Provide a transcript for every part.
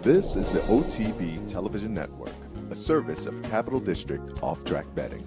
This is the OTB Television Network, a service of Capital District Off-Track Betting.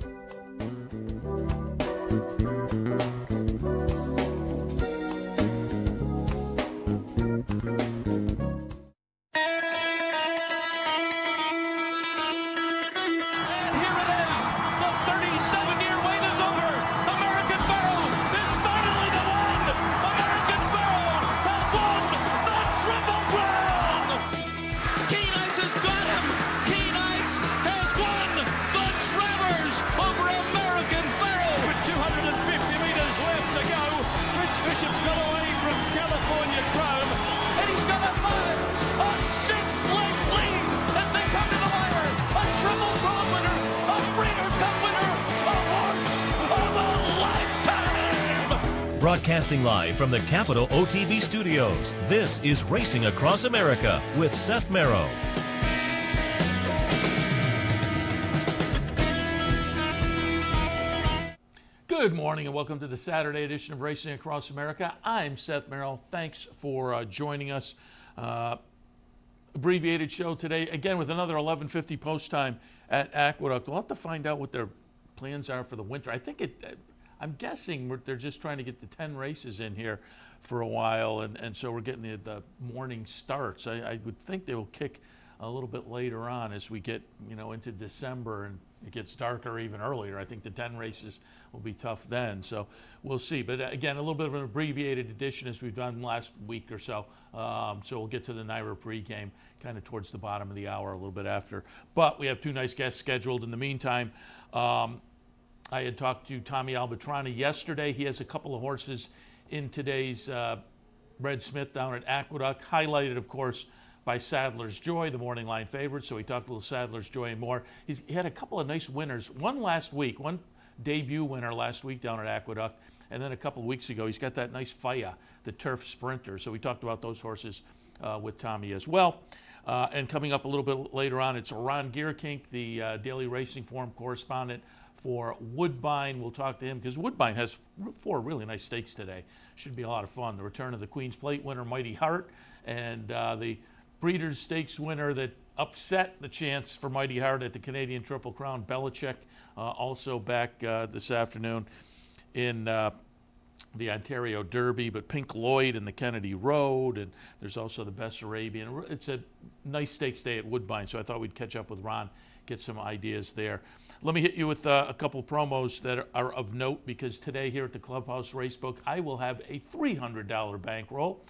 Broadcasting live from the Capital OTB studios, this is Racing Across America with Seth Merrow. Good morning and welcome to the Saturday edition of Racing Across America. I'm Seth Merrow. Thanks for joining us. Abbreviated show today, again with another 11:50 post time at Aqueduct. We'll have to find out what their plans are for the winter. I'm guessing they're just trying to get the 10 races in here for a while, and so we're getting the morning starts. I would think they will kick a little bit later on as we get into December and it gets darker even earlier. I think the 10 races will be tough then, so we'll see. But again, a little bit of an abbreviated edition as we've done last week or so. So we'll get to the NYRA pregame kind of towards the bottom of the hour, a little bit after. But we have two nice guests scheduled in the meantime. I had talked to Tommy Albertrani yesterday. He has a couple of horses in today's Red Smith down at Aqueduct, highlighted, of course, by Sadler's Joy, the morning line favorite. So we talked a little Sadler's Joy and more. He had a couple of nice winners. One debut winner last week down at Aqueduct, and then a couple of weeks ago, he's got that nice Faya, the turf sprinter. So we talked about those horses with Tommy as well. And coming up a little bit later on, it's Ron Gierkink, the Daily Racing Form correspondent for Woodbine. We'll talk to him because Woodbine has 4 really nice stakes today. Should be a lot of fun. The return of the Queen's Plate winner, Mighty Heart, and the Breeders' Stakes winner that upset the chance for Mighty Heart at the Canadian Triple Crown, Belichick, also back this afternoon in the Ontario Derby, but Pink Lloyd and the Kennedy Road, and there's also the Bessarabian. It's a nice stakes day at Woodbine, so I thought we'd catch up with Ron, get some ideas there. Let me hit you with a couple promos that are of note, because today here at the Clubhouse Racebook, I will have a $300 bankroll.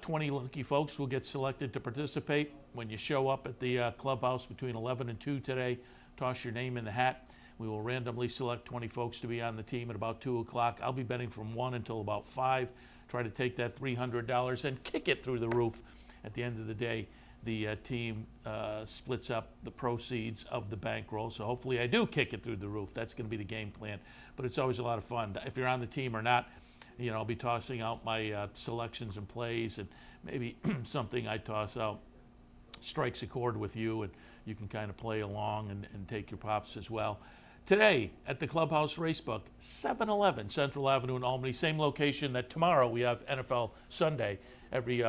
20 lucky folks will get selected to participate when you show up at the clubhouse between 11 and 2 today. Toss your name in the hat. We will randomly select 20 folks to be on the team at about 2 o'clock. I'll be betting from 1 until about 5. Try to take that $300 and kick it through the roof. At the end of the day, the team splits up the proceeds of the bankroll. So hopefully I do kick it through the roof. That's going to be the game plan. But it's always a lot of fun. If you're on the team or not, I'll be tossing out my selections and plays, and maybe something I toss out strikes a chord with you, and you can kind of play along and take your pops as well. Today at the Clubhouse Racebook, 711 Central Avenue in Albany, same location that tomorrow we have NFL Sunday. Every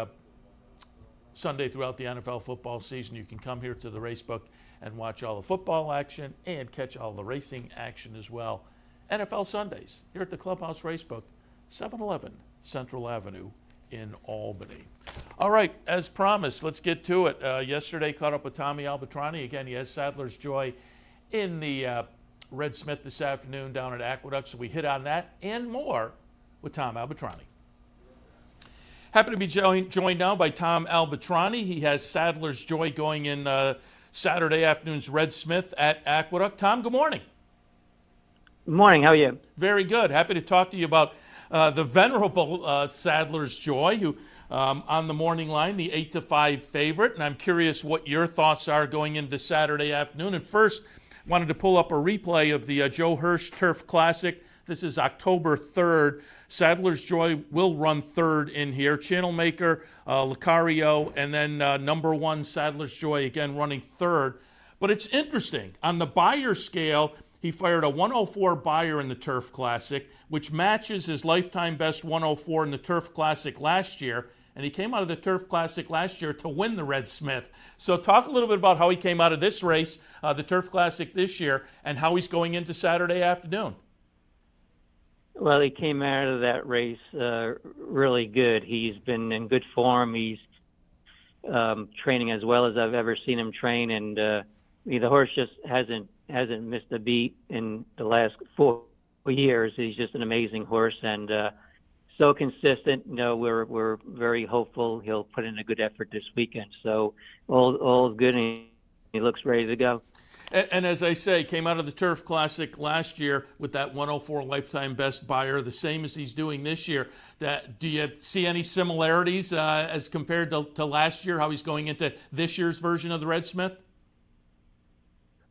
Sunday throughout the NFL football season, you can come here to the Racebook and watch all the football action and catch all the racing action as well. NFL Sundays here at the Clubhouse Racebook, 711 Central Avenue in Albany. All right, as promised, let's get to it. Yesterday, caught up with Tommy Albertrani. Again, he has Sadler's Joy in the Red Smith this afternoon down at Aqueduct, so we hit on that and more with Tom Albertrani. Happy to be joined now by Tom Albertrani. He has Sadler's Joy going in Saturday afternoon's Red Smith at Aqueduct. Tom, good morning. Good morning. How are you? Very good. Happy to talk to you about the venerable Sadler's Joy, who on the morning line, the 8-5 favorite. And I'm curious what your thoughts are going into Saturday afternoon. And first, wanted to pull up a replay of the Joe Hirsch Turf Classic. This is October 3rd. Sadler's Joy will run third in here. Channelmaker, Lucario, and then number 1 Sadler's Joy again running third. But it's interesting. On the Beyer scale, he fired a 104 Beyer in the Turf Classic, which matches his lifetime best 104 in the Turf Classic last year. and he came out of the Turf Classic last year to win the Red Smith. So talk a little bit about how he came out of this race, the Turf Classic this year, and how he's going into Saturday afternoon. Well, he came out of that race really good. He's been in good form. He's training as well as I've ever seen him train, and the horse just hasn't missed a beat in the last 4 years. He's just an amazing horse, and so consistent. We're very hopeful he'll put in a good effort this weekend. So all good, and he looks ready to go. And as I say, came out of the Turf Classic last year with that 104 lifetime best buyer, the same as he's doing this year. Do you see any similarities as compared to last year, how he's going into this year's version of the Red Smith?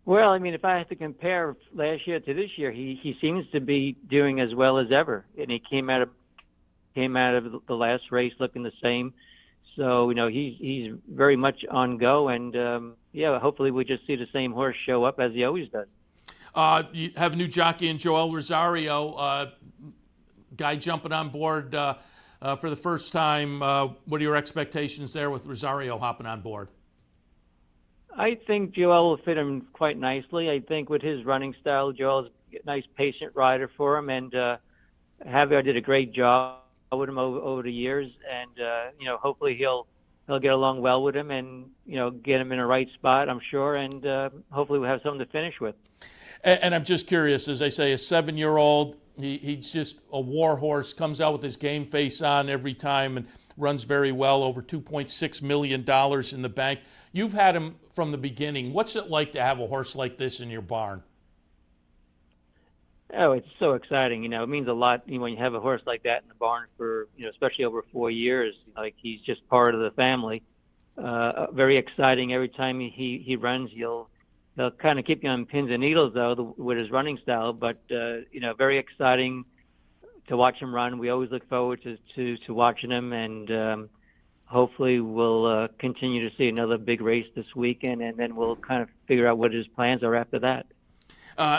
Well, I mean, if I have to compare last year to this year, he seems to be doing as well as ever. And he came out of the last race looking the same. So, he's very much on go, and hopefully we just see the same horse show up as he always does. You have a new jockey in Joel Rosario, guy jumping on board for the first time. What are your expectations there with Rosario hopping on board? I think Joel will fit him quite nicely. I think with his running style, Joel's a nice patient rider for him, and Javier did a great job with him over the years, and hopefully he'll get along well with him, and get him in the right spot, I'm sure, and hopefully we'll have something to finish with. And I'm just curious, as I say, a 7-year-old, he's just a war horse, comes out with his game face on every time and runs very well, over $2.6 million in the bank. You've had him from the beginning. What's it like to have a horse like this in your barn? Oh, it's so exciting. It means a lot when you have a horse like that in the barn for, especially over 4 years. Like, he's just part of the family. Very exciting every time he runs. He'll kind of keep you on pins and needles, though, with his running style. But, very exciting to watch him run. We always look forward to watching him. And hopefully we'll continue to see another big race this weekend. And then we'll kind of figure out what his plans are after that.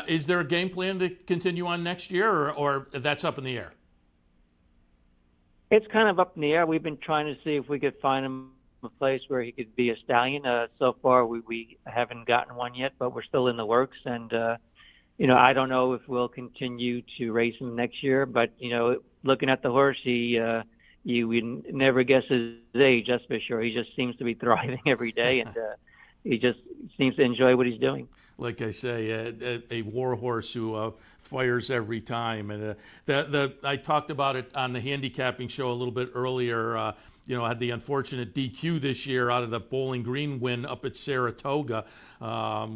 Is there a game plan to continue on next year, or that's up in the air? It's kind of up in the air. We've been trying to see if we could find him a place where he could be a stallion. So far, we haven't gotten one yet, but we're still in the works. And, I don't know if we'll continue to race him next year. But, looking at the horse, you would never guess his age, that's for sure. He just seems to be thriving every day, and he just seems to enjoy what he's doing. Like I say, a war horse who fires every time. And I talked about it on the handicapping show a little bit earlier. I had the unfortunate DQ this year out of the Bowling Green win up at Saratoga,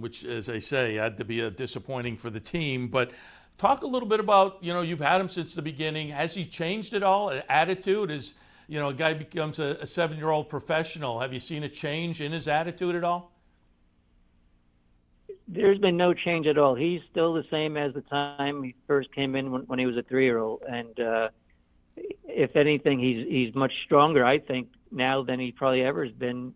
which, as I say, had to be disappointing for the team. But talk a little bit about, you've had him since the beginning. Has he changed at all? Attitude is, a guy becomes a 7-year-old professional. Have you seen a change in his attitude at all? There's been no change at all. He's still the same as the time he first came in when he was a 3-year-old. And if anything, he's much stronger, I think, now than he probably ever has been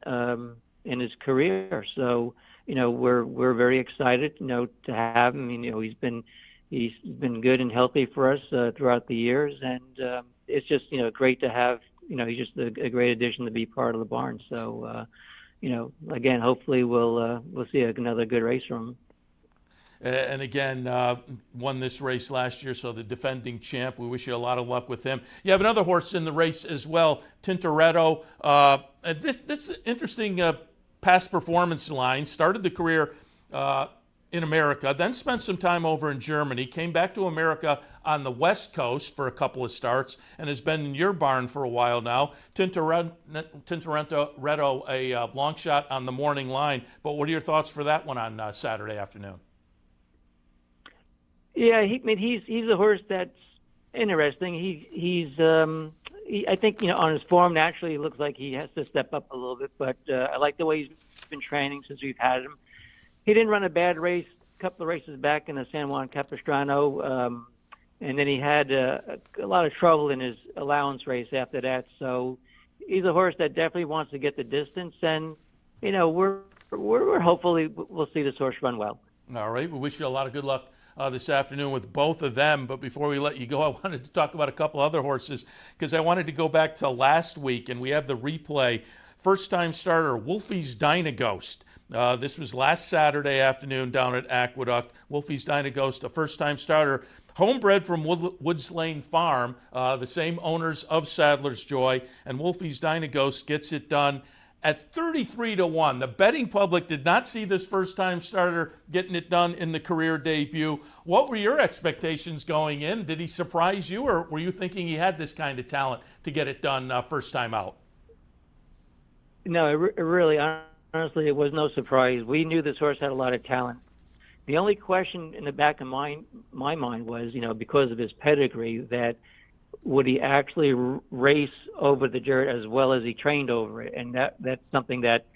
in his career. So, we're very excited, to have him. He's been good and healthy for us throughout the years, and it's just great to have. He's just a great addition to be part of the barn. So. Again, hopefully we'll see another good race from him. And again, won this race last year, so the defending champ. We wish you a lot of luck with him. You have another horse in the race as well, Tintoretto. This interesting past performance line. Started the career in America, then spent some time over in Germany, came back to America on the West Coast for a couple of starts, and has been in your barn for a while now. Tintoretto, a long shot on the morning line. But what are your thoughts for that one on Saturday afternoon? Yeah, he's a horse that's interesting. I think on his form naturally it looks like he has to step up a little bit, but I like the way he's been training since we've had him. He didn't run a bad race a couple of races back in the San Juan Capistrano, and then he had a lot of trouble in his allowance race after that. So he's a horse that definitely wants to get the distance, and we're hopefully we'll see this horse run well. All right, we wish you a lot of good luck this afternoon with both of them. But before we let you go, I wanted to talk about a couple other horses because I wanted to go back to last week, and we have the replay. First-time starter, Wolfie's Dynaghost. This was last Saturday afternoon down at Aqueduct. Wolfie's Dynaghost, a first-time starter, homebred from Woods Lane Farm, the same owners of Sadler's Joy, and Wolfie's Dynaghost gets it done at 33-1. The betting public did not see this first-time starter getting it done in the career debut. What were your expectations going in? Did he surprise you, or were you thinking he had this kind of talent to get it done first time out? No, really, honestly, it was no surprise. We knew this horse had a lot of talent. The only question in the back of my mind was, because of his pedigree, that would he actually race over the dirt as well as he trained over it? And that's something that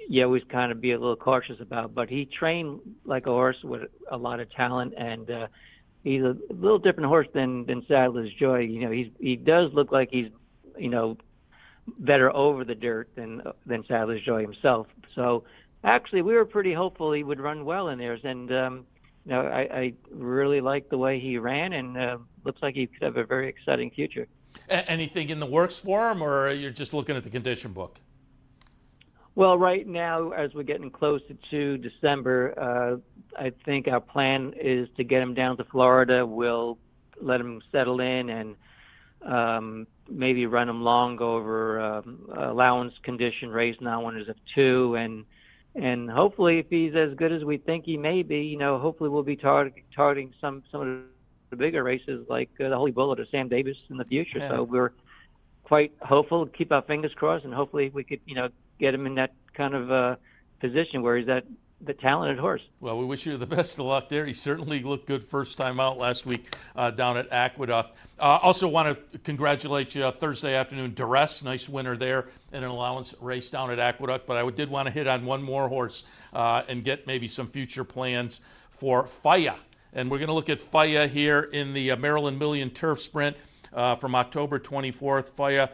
you always kind of be a little cautious about. But he trained like a horse with a lot of talent, and he's a little different horse than Sadler's Joy. He does look like he's, better over the dirt than Sadler's Joy himself. So actually, we were pretty hopeful he would run well in theirs, and I really like the way he ran, and looks like he could have a very exciting future. Anything in the works for him, or you're just looking at the condition book? Well, right now, as we're getting closer to December, I think our plan is to get him down to Florida. We'll let him settle in and maybe run him long over allowance condition race, non-winners of 2, and hopefully, if he's as good as we think he may be, hopefully we'll be targeting some of the bigger races like the Holy Bullet or Sam Davis in the future. Yeah. So we're quite hopeful, keep our fingers crossed, and hopefully we could, get him in that kind of position where he's the talented horse. Well, we wish you the best of luck there. He certainly looked good first time out last week down at Aqueduct. Also want to congratulate you Thursday afternoon, Duress, nice winner there in an allowance race down at Aqueduct. But I did want to hit on one more horse and get maybe some future plans for Faya. And we're going to look at Faya here in the Maryland Million Turf Sprint from October 24th. Faya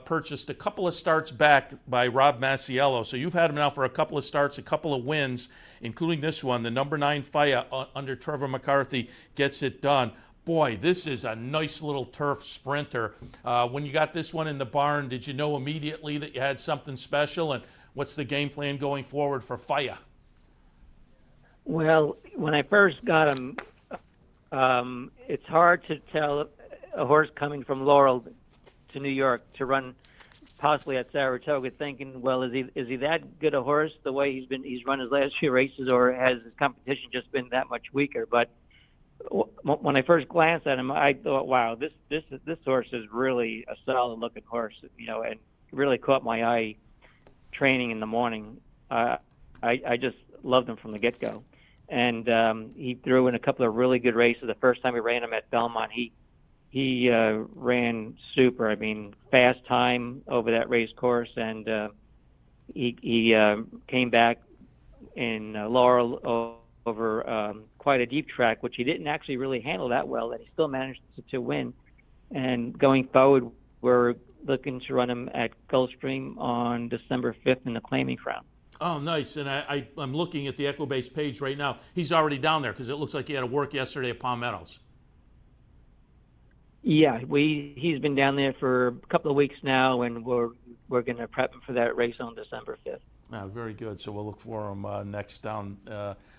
purchased a couple of starts back by Rob Masiello. So you've had him now for a couple of starts, a couple of wins, including this one. The number 9 Faya under Trevor McCarthy gets it done. Boy, this is a nice little turf sprinter. When you got this one in the barn, did you know immediately that you had something special? And what's the game plan going forward for Faya? Well, when I first got him, it's hard to tell a horse coming from Laurel to New York to run possibly at Saratoga, thinking, well, is he that good a horse the way he's run his last few races, or has his competition just been that much weaker? But when I first glanced at him, I thought, wow, this horse is really a solid looking horse, and really caught my eye training in the morning. I just loved him from the get-go. And he threw in a couple of really good races. The first time we ran him at Belmont, he ran super. I mean, fast time over that race course, and he came back in Laurel over quite a deep track, which he didn't actually really handle that well, and he still managed to win. And going forward, we're looking to run him at Gulfstream on December 5th in the Claiming Crown. Oh, nice. And I'm looking at the Equibase page right now. He's already down there because it looks like he had to work yesterday at Palm Meadows. Yeah, he's been down there for a couple of weeks now, and we're going to prep him for that race on December 5th. Very good. So we'll look for him next down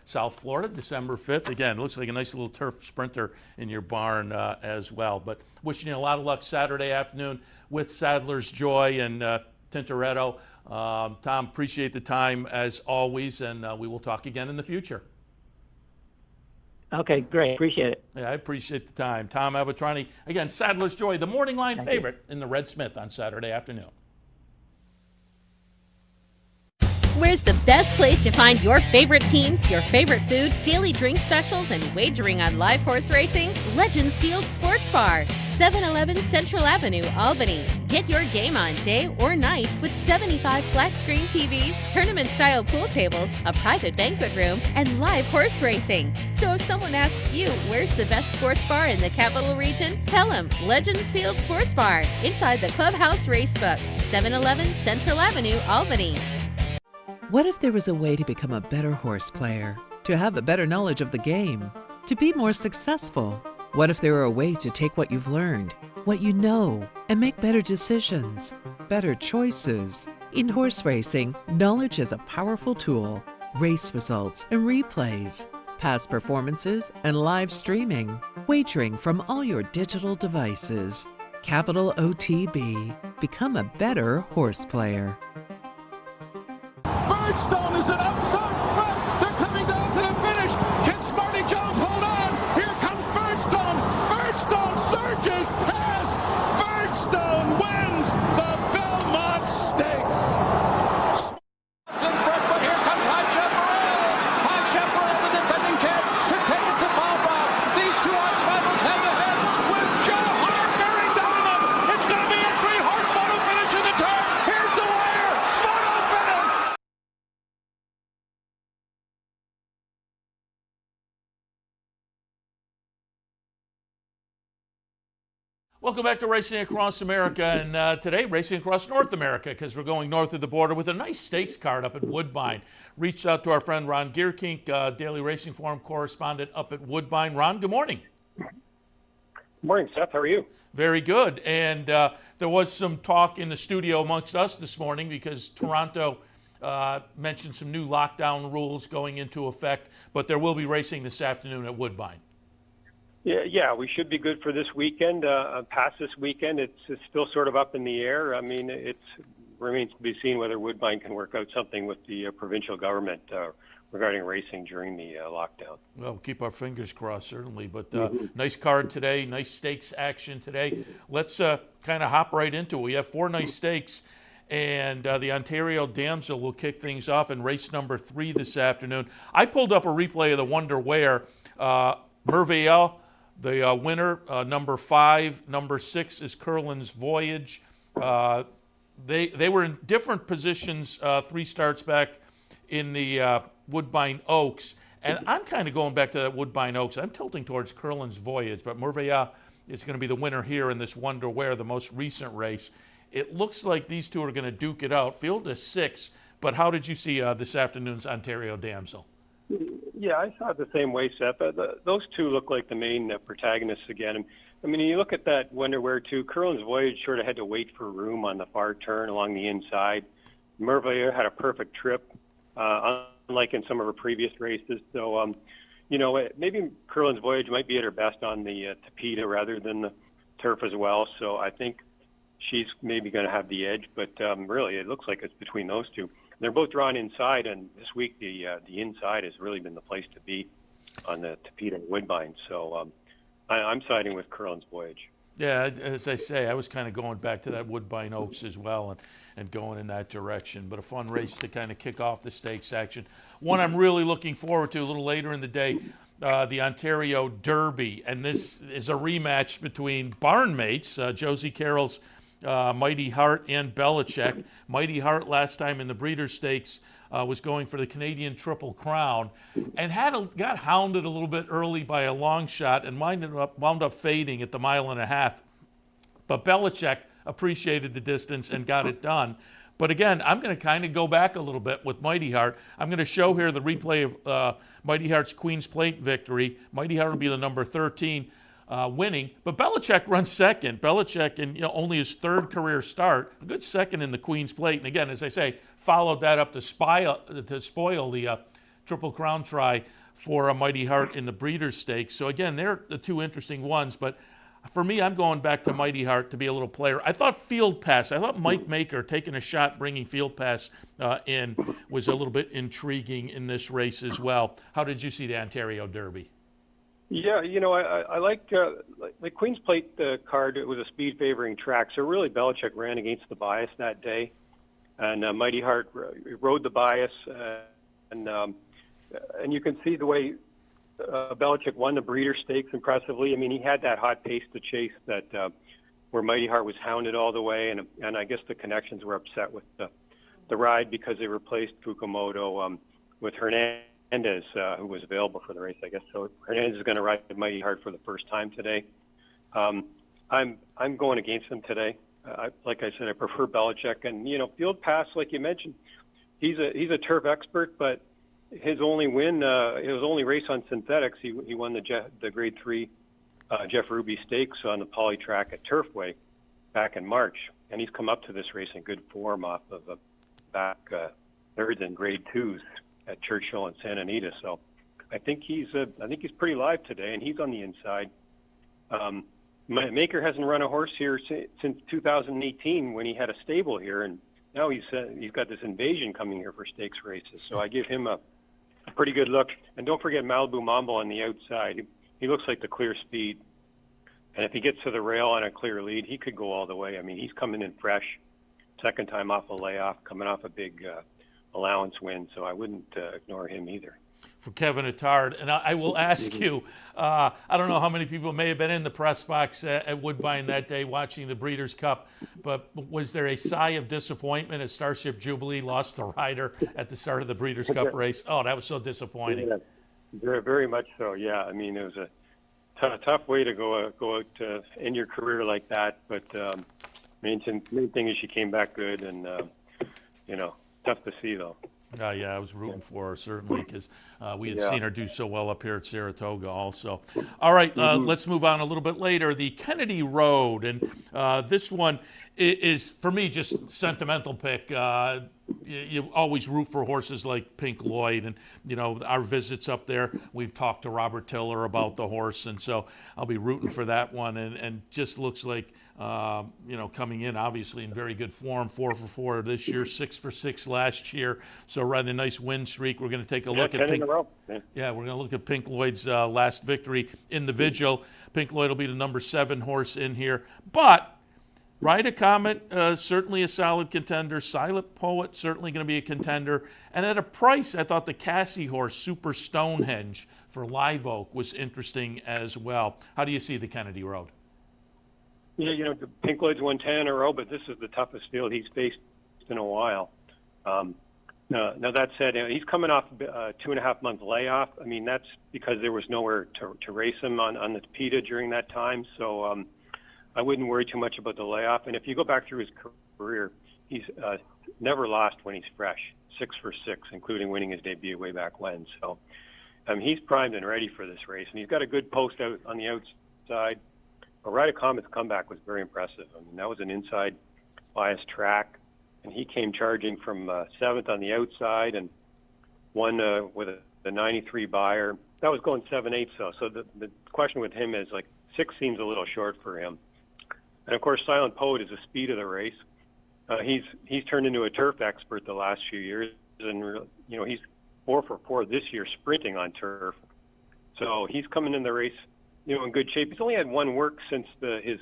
South Florida, December 5th. Again, it looks like a nice little turf sprinter in your barn as well. But wishing you a lot of luck Saturday afternoon with Sadler's Joy and Tintoretto. Tom, appreciate the time as always, and we will talk again in the future. Okay, great. Appreciate it. Yeah, I appreciate the time. Tom Albertrani, again, Sadler's Joy, the morning line favorite in the Red Smith on Saturday afternoon. Where's the best place to find your favorite teams, your favorite food, daily drink specials, and wagering on live horse racing? Legends Field Sports Bar, 711 Central Avenue, Albany. Get your game on day or night with 75 flat-screen TVs, tournament-style pool tables, a private banquet room, and live horse racing. So if someone asks you, where's the best sports bar in the Capital Region? Tell them Legends Field Sports Bar, inside the Clubhouse Racebook, 711 Central Avenue, Albany. What if there was a way to become a better horse player, to have a better knowledge of the game, to be more successful? What if there were a way to take what you've learned, what you know, and make better decisions, better choices? In horse racing, knowledge is a powerful tool. Race results and replays, past performances and live streaming, wagering from all your digital devices. Capital OTB. Become a better horse player. Birdstone is an outside front. They're coming down to the finish. Can Smarty Jones hold on? Here comes Birdstone. Birdstone surges past. Birdstone wins the Belmont Stakes. In front, but here comes High Chaparral. High Chaparral, the defending champ, to take it to Falbrough. These two arch rivals head to head with Joe Hart bearing down on them. It's going to be a three-horse photo finish in the turn. Here's the wire. Photo finish. Welcome back to Racing Across America, and today Racing Across North America, because we're going north of the border with a nice stakes card up at Woodbine. Reached out to our friend Ron Gierkink, Daily Racing Forum correspondent up at Woodbine. Ron, good morning. Good morning, Seth. How are you? Very good. And there was some talk in the studio amongst us this morning because Toronto mentioned some new lockdown rules going into effect, but there will be racing this afternoon at Woodbine. Yeah, we should be good for this weekend. Past this weekend, it's still sort of up in the air. I mean, it remains to be seen whether Woodbine can work out something with the provincial government regarding racing during the lockdown. Well, keep our fingers crossed, certainly. But nice card today, nice stakes action today. Let's kind of hop right into it. We have 4 nice stakes, and the Ontario Damsel will kick things off in race number 3 this afternoon. I pulled up a replay of the Wonder Where. Merveille, the winner, number 5. Number 6 is Curlin's Voyage. They were in different positions 3 starts back in the Woodbine Oaks. And I'm kind of going back to that Woodbine Oaks. I'm tilting towards Curlin's Voyage, but Merveille is going to be the winner here in this Wonder Where, the most recent race. It looks like these two are going to duke it out. Field is 6, but how did you see this afternoon's Ontario Damsel? Yeah, I saw it the same way, Seth. Those two look like the main protagonists again. I mean, you look at that Wonder Where too. Curlin's Voyage sort of had to wait for room on the far turn along the inside. Merveille had a perfect trip, unlike in some of her previous races. So, maybe Curlin's Voyage might be at her best on the Tapeta rather than the turf as well. So I think she's maybe going to have the edge. But really, it looks like it's between those two. They're both drawn inside, and this week the inside has really been the place to be on the Tapeta and Woodbine. So I'm siding with Curlin's Voyage. Yeah, as I say, I was kind of going back to that Woodbine Oaks as well and going in that direction. But a fun race to kind of kick off the stakes action. One I'm really looking forward to a little later in the day, the Ontario Derby. And this is a rematch between barn mates, Josie Carroll's Mighty Heart and Belichick. Mighty Heart last time in the Breeders' Stakes was going for the Canadian Triple Crown and got hounded a little bit early by a long shot and wound up fading at the 1.5 miles. But Belichick appreciated the distance and got it done. But again, I'm going to kind of go back a little bit with Mighty Heart. I'm going to show here the replay of Mighty Heart's Queen's Plate victory. Mighty Heart will be the number 13. Winning, but Belichick runs second. Belichick, in only his 3rd career start, a good second in the Queen's Plate. And again, as I say, followed that up to spoil the Triple Crown try for a Mighty Heart in the Breeders' Stakes. So again, they're the 2 interesting ones. But for me, I'm going back to Mighty Heart to be a little player. I thought Field Pass. I thought Mike Maker taking a shot, bringing Field Pass in, was a little bit intriguing in this race as well. How did you see the Ontario Derby? Yeah, I like the Queen's Plate card. It was a speed favoring track, so really Belichick ran against the bias that day, and Mighty Heart rode the bias, and you can see the way Belichick won the Breeders' Stakes impressively. I mean, he had that hot pace to chase that where Mighty Heart was hounded all the way, and I guess the connections were upset with the ride because they replaced Fukumoto with Hernandez. Who was available for the race, I guess. So Hernandez is going to ride Mighty Heart for the first time today. I'm going against him today. Like I said, I prefer Belichick, and Field Pass, like you mentioned, he's a turf expert, but his only win, his only race on synthetics, he won the Grade 3 Jeff Ruby Stakes on the poly track at Turfway back in March, and he's come up to this race in good form off of back thirds and Grade 2s at Churchill and Santa Anita. So I think he's pretty live today, and he's on the inside. Maker hasn't run a horse here since 2018 when he had a stable here, and now he's got this invasion coming here for stakes races. So I give him a pretty good look. And don't forget Malibu Mambo on the outside. He looks like the clear speed. And if he gets to the rail on a clear lead, he could go all the way. I mean, he's coming in fresh, second time off a layoff, coming off a big allowance win. So I wouldn't ignore him either. For Kevin Attard, and I will ask you, I don't know how many people may have been in the press box at Woodbine that day watching the Breeders' Cup, but was there a sigh of disappointment as Starship Jubilee lost the rider at the start of the Breeders' Cup race? Oh, that was so disappointing. Yeah, very, very much so, yeah. I mean, it was a tough way to go out to end your career like that, but main thing is she came back good, and, tough to see, though. Yeah, I was rooting for her, certainly, because we had seen her do so well up here at Saratoga also. All right, let's move on a little bit later. The Kennedy Road, and this one is, for me, just sentimental pick. You always root for horses like Pink Lloyd, and, our visits up there, we've talked to Robert Tiller about the horse, and so I'll be rooting for that one, and just looks like, coming in obviously in very good form, 4 for 4 this year, 6 for 6 last year. So running a nice win streak. We're going to take a look at Pink. Yeah, we're going to look at Pink Lloyd's last victory in the Vigil. Pink Lloyd will be the number 7 horse in here, but Ride a Comet, certainly a solid contender. Silent Poet, certainly going to be a contender. And at a price, I thought the Cassie horse, Super Stonehenge, for Live Oak was interesting as well. How do you see the Kennedy Road? Yeah, Pink Lloyd's won 10 in a row, but this is the toughest field he's faced in a while. Now that said, he's coming off a 2.5-month layoff. I mean, that's because there was nowhere to race him on the PETA during that time. So I wouldn't worry too much about the layoff. And if you go back through his career, he's never lost when he's fresh, 6 for 6, including winning his debut way back when. So he's primed and ready for this race. And he's got a good post out on the outside. But Ride a Comet's comeback was very impressive. I mean, that was an inside bias track, and he came charging from 7th on the outside and won with the 93 buyer. That was going 7/8 though. So the question with him is, like, 6 seems a little short for him. And of course, Silent Poet is the speed of the race. He's turned into a turf expert the last few years, and he's 4 for 4 this year sprinting on turf. So he's coming in the race, in good shape. He's only had one work since his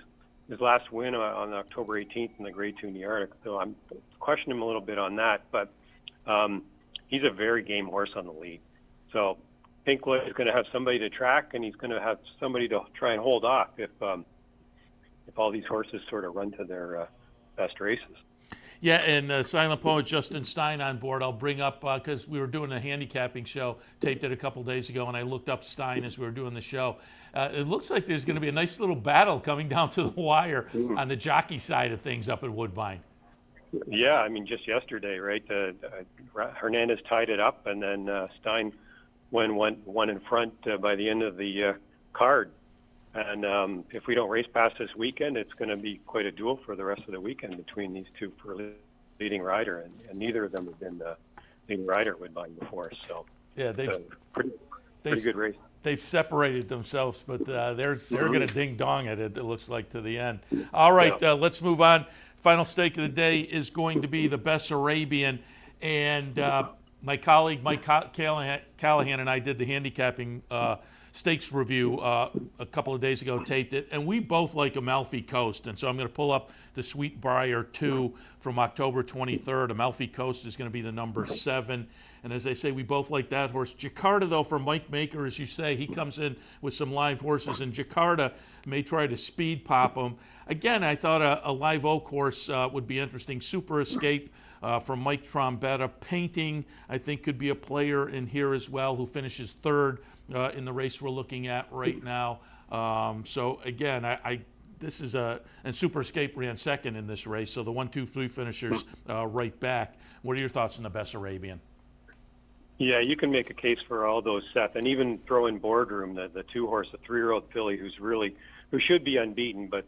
last win on October 18th in the Grade 2 in the Arctic. So I'm questioning him a little bit on that, but he's a very game horse on the lead. So Pink Lloyd is going to have somebody to track, and he's going to have somebody to try and hold off if all these horses sort of run to their best races. Yeah, and Silent Poet, Justin Stein on board. I'll bring up, because we were doing a handicapping show, taped it a couple days ago, and I looked up Stein as we were doing the show. It looks like there's going to be a nice little battle coming down to the wire on the jockey side of things up at Woodbine. Yeah, I mean, just yesterday, right? Hernandez tied it up, and then Stein won one in front by the end of the card. And if we don't race past this weekend, it's going to be quite a duel for the rest of the weekend between these two for leading rider, and neither of them have been leading rider at Woodbine before. So yeah, they've pretty good race. They've separated themselves, but they're going to ding dong it. It looks like to the end. All right, let's move on. Final stake of the day is going to be the Bessarabian, and my colleague Mike Callahan and I did the handicapping stakes review a couple of days ago, taped it, and we both like Amalfi Coast, and so I'm going to pull up the Sweetbriar 2 from October 23rd. Amalfi Coast is going to be the number 7, and as I say, we both like that horse. Jakarta, though, for Mike Maker, as you say, he comes in with some live horses, and Jakarta may try to speed pop him. Again, I thought a Live Oak horse would be interesting. Super Escape from Mike Trombetta. Painting, I think, could be a player in here as well, who finishes 3rd in the race we're looking at right now. So again, this is and Super Escape ran 2nd in this race, so the 1, 2, 3 finishers right back. What are your thoughts on the Bessarabian? Yeah, you can make a case for all those, Seth, and even throw in Boardroom, the 2-horse, the 3-year-old filly who should be unbeaten, but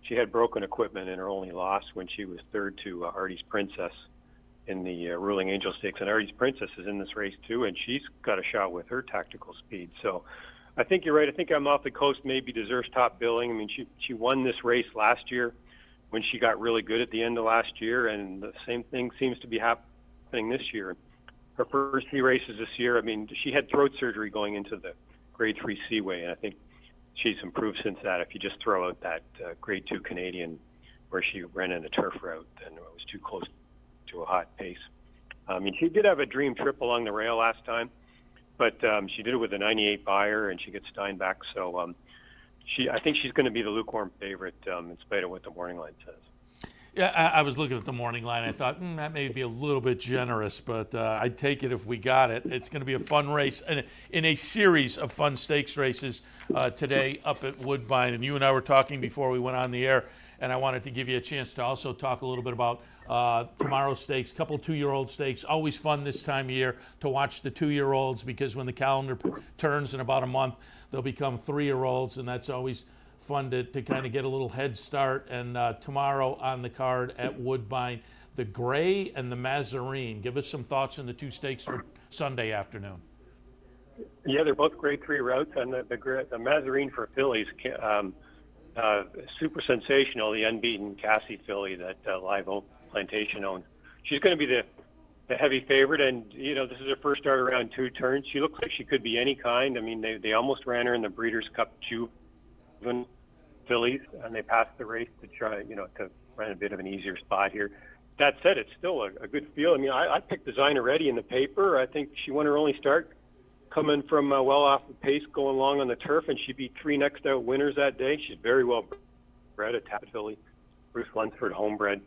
she had broken equipment in her only loss when she was third to Artie's Princess in the Ruling Angel Stakes. And Artie's Princess is in this race too, and she's got a shot with her tactical speed. So I think you're right. I think I'm Off the Coast maybe deserves top billing. I mean, she won this race last year when she got really good at the end of last year, and the same thing seems to be happening this year. Her first 3 races this year, I mean, she had throat surgery going into the Grade 3 Seaway, and I think she's improved since that. If you just throw out that Grade 2 Canadian where she ran in a turf route and it was too close to a hot pace. I mean, she did have a dream trip along the rail last time, but she did it with a 98 buyer, and she gets Steinbach. So I think she's going to be the lukewarm favorite in spite of what the morning line says. Yeah, I was looking at the morning line. I thought that may be a little bit generous, but I'd take it if we got it. It's going to be a fun race in a series of fun stakes races today up at Woodbine. And you and I were talking before we went on the air, and I wanted to give you a chance to also talk a little bit about tomorrow's stakes, a couple of 2-year-old stakes. Always fun this time of year to watch the 2-year-olds, because when the calendar turns in about a month, they'll become 3-year-olds, and that's always fun to kind of get a little head start. And tomorrow on the card at Woodbine, the Gray and the Mazarine. Give us some thoughts on the 2 stakes for Sunday afternoon. Yeah, they're both Grade 3 routes, and the Mazarine for fillies, super sensational, the unbeaten Cassie filly that Live Oak Plantation owns. She's going to be the heavy favorite, and this is her first start around 2 turns. She looks like she could be any kind. I mean, they almost ran her in the Breeders' Cup fillies, and they passed the race to try, to run a bit of an easier spot here. That said, it's still a good field. I mean, I picked Designer Ready in the paper. I think she won her only start coming from well off the pace going along on the turf, and she beat 3 next out winners that day. She's very well bred, a Tappet filly, Bruce Lunsford homebred.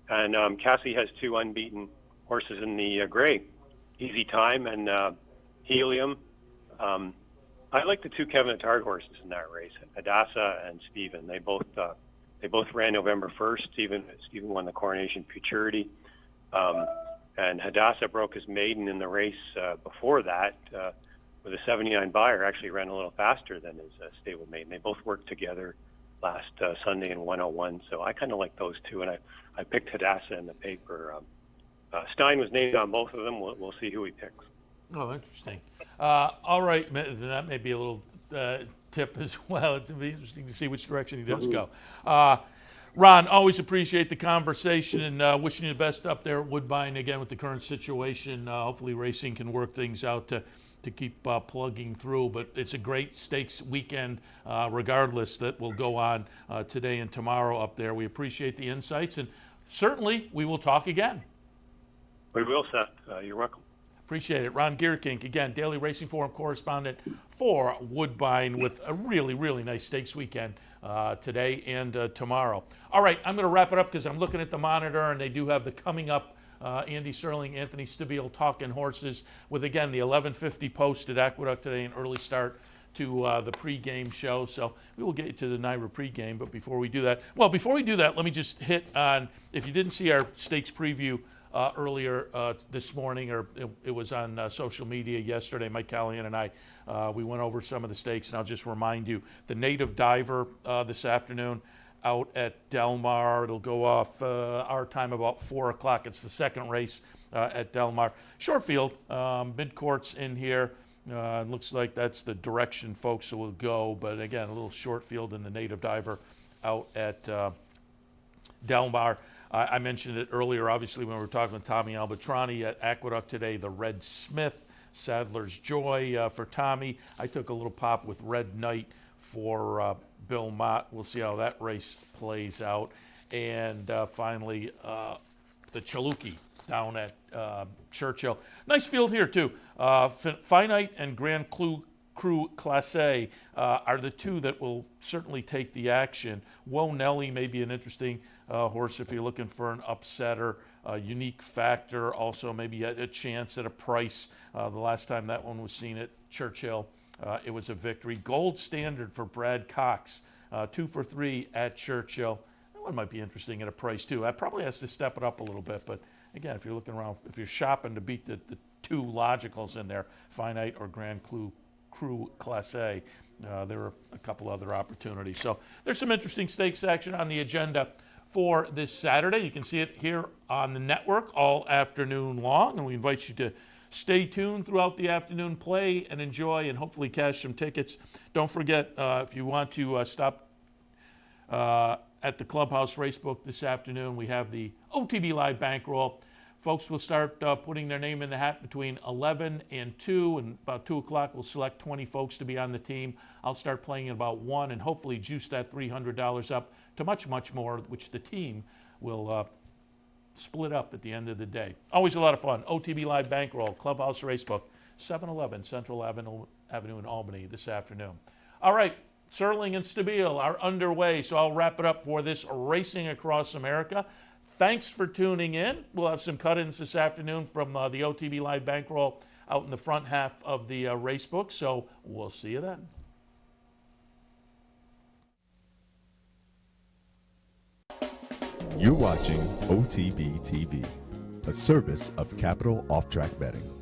And Cassie has 2 unbeaten horses in the Gray, Easy Time and Helium. I like the 2 Kevin Attard horses in that race, Hadassah and Stephen. They both ran November 1st. Stephen won the Coronation Futurity, and Hadassah broke his maiden in the race before that with a 79 buyer. Actually ran a little faster than his stable maiden. They both worked together last Sunday in 101. So I kind of like those 2, and I picked Hadassah in the paper. Stein was named on both of them. We'll see who he picks. Oh, interesting. All right, that may be a little tip as well. It's interesting to see which direction he does go. Ron, always appreciate the conversation, and wishing you the best up there at Woodbine again with the current situation. Hopefully racing can work things out to keep plugging through, but it's a great stakes weekend regardless that will go on today and tomorrow up there. We appreciate the insights, and certainly we will talk again. We will, Seth. You're welcome. Appreciate it. Ron Gierkink, again, Daily Racing Forum correspondent for Woodbine, with a really, really nice stakes weekend today and tomorrow. All right, I'm going to wrap it up because I'm looking at the monitor, and they do have the coming up Andy Serling, Anthony Stabile talking horses with, again, the 11:50 post at Aqueduct today, an early start to the pregame show. So we will get to the NYRA pregame, but before we do that, let me just hit on, if you didn't see our stakes preview earlier this morning, or it was on social media yesterday, Mike Callahan and I, we went over some of the stakes, and I'll just remind you, the Native Diver this afternoon out at Del Mar. It'll go off our time about 4 o'clock. It's the second race at Del Mar. Short field, mid-courts in here. Looks like that's the direction folks will go, but again, a little short field in the Native Diver out at Del Mar. I mentioned it earlier, obviously, when we were talking with Tommy Albertrani at Aqueduct today, the Red Smith, Sadler's Joy for Tommy. I took a little pop with Red Knight for Bill Mott. We'll see how that race plays out. And finally, the Chaluki down at Churchill. Nice field here, too. Finite and Grand Cru Classe are the 2 that will certainly take the action. Woe Nelly may be an interesting horse if you're looking for an upsetter. Unique Factor also maybe a chance at a price. The last time that one was seen at Churchill, it was a victory. Gold Standard for Brad Cox, 2 for 3 at Churchill. I one might be interesting at a price too. That probably has to step it up a little bit, but again, if you're looking around, if you're shopping to beat the two logicals in there, Finite or Grand Cru Class A, there are a couple other opportunities. So there's some interesting stakes action on the agenda for this Saturday. You can see it here on the network all afternoon long, and we invite you to stay tuned throughout the afternoon, play and enjoy, and hopefully cash some tickets. Don't forget, if you want to stop at the Clubhouse Racebook this afternoon, we have the OTB Live Bankroll. Folks will start putting their name in the hat between 11 and 2, and about 2 o'clock we'll select 20 folks to be on the team. I'll start playing at about 1 and hopefully juice that $300 up to much, much more, which the team will split up at the end of the day. Always a lot of fun. OTB Live Bankroll, Clubhouse Racebook, 711 Central Avenue in Albany this afternoon. All right, Serling and Stabile are underway, so I'll wrap it up for this Racing Across America. Thanks for tuning in. We'll have some cut-ins this afternoon from the OTB Live Bankroll out in the front half of the racebook, so we'll see you then. You're watching OTB TV, a service of Capital Off-Track Betting.